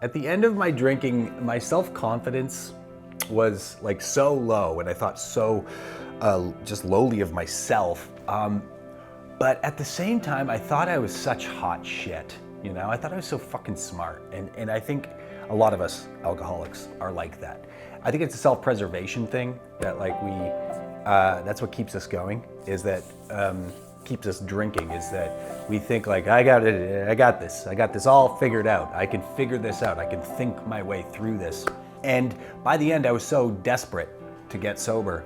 At the end of my drinking, my self-confidence was like so low, and I thought so just lowly of myself. But at the same time, I thought I was such hot shit. You know, I thought I was so fucking smart. And I think a lot of us alcoholics are like that. I think it's a self-preservation thing that like that's what keeps us going, is that keeps us drinking, is that we think like, I got this all figured out. I can figure this out. I can think my way through this. And by the end, I was so desperate to get sober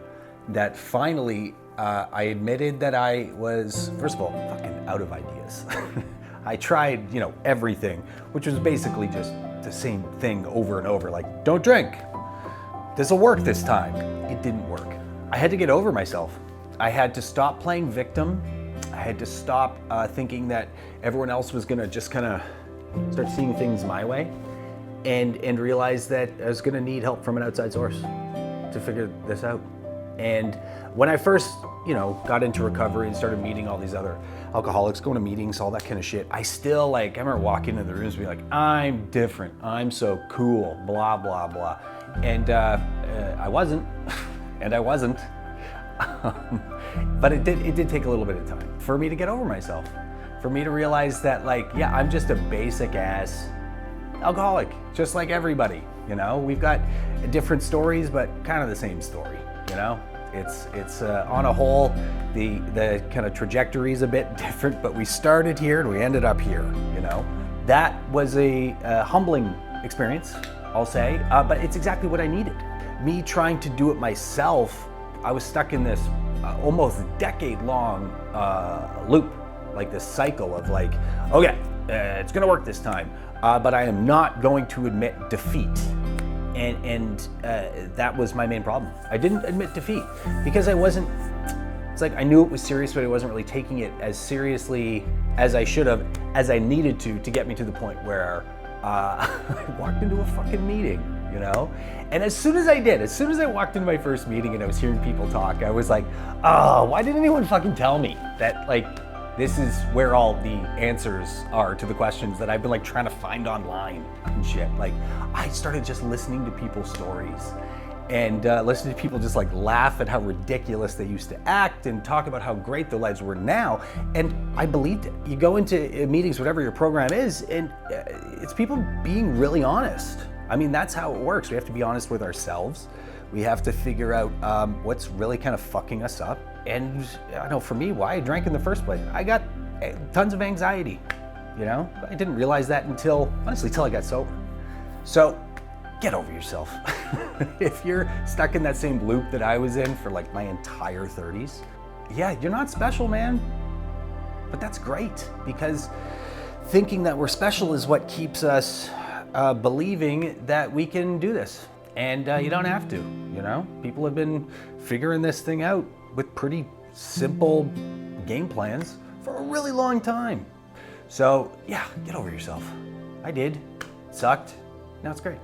that finally I admitted that I was, first of all, fucking out of ideas. I tried, everything, which was basically just the same thing over and over. Like, don't drink. This'll work this time. It didn't work. I had to get over myself. I had to stop playing victim. I had to stop thinking that everyone else was gonna just kind of start seeing things my way, and realize that I was gonna need help from an outside source to figure this out. And when I first, got into recovery and started meeting all these other alcoholics, going to meetings, all that kind of shit, I still I remember walking into the rooms and being like, I'm different, I'm so cool, blah, blah, blah. And I wasn't, and I wasn't. But it did take a little bit of time for me to get over myself, for me to realize that I'm just a basic ass alcoholic, just like everybody. We've got different stories, but kind of the same story. It's on a whole, the kind of trajectory is a bit different, but we started here and we ended up here. That was a humbling experience, I'll say, but it's exactly what I needed. Me trying to do it myself, I was stuck in this almost decade-long loop, like this cycle of okay, it's gonna work this time, but I am not going to admit defeat. And that was my main problem. I didn't admit defeat because I wasn't, I knew it was serious, but I wasn't really taking it as seriously as I should have, as I needed to get me to the point where I walked into a fucking meeting, And as soon as I walked into my first meeting and I was hearing people talk, I was like, oh, why didn't anyone fucking tell me that this is where all the answers are to the questions that I've been trying to find online and shit. I started just listening to people's stories and listening to people just laugh at how ridiculous they used to act and talk about how great their lives were now. And I believed it. You go into meetings, whatever your program is, and it's people being really honest. I mean, that's how it works. We have to be honest with ourselves. We have to figure out what's really kind of fucking us up. And I know for me, why I drank in the first place. I got tons of anxiety, I didn't realize that until I got sober. So get over yourself. If you're stuck in that same loop that I was in for my entire 30s, yeah, you're not special, man. But that's great, because thinking that we're special is what keeps us believing that we can do this. And you don't have to, People have been figuring this thing out with pretty simple game plans for a really long time. So yeah, get over yourself. I did. It sucked. Now it's great.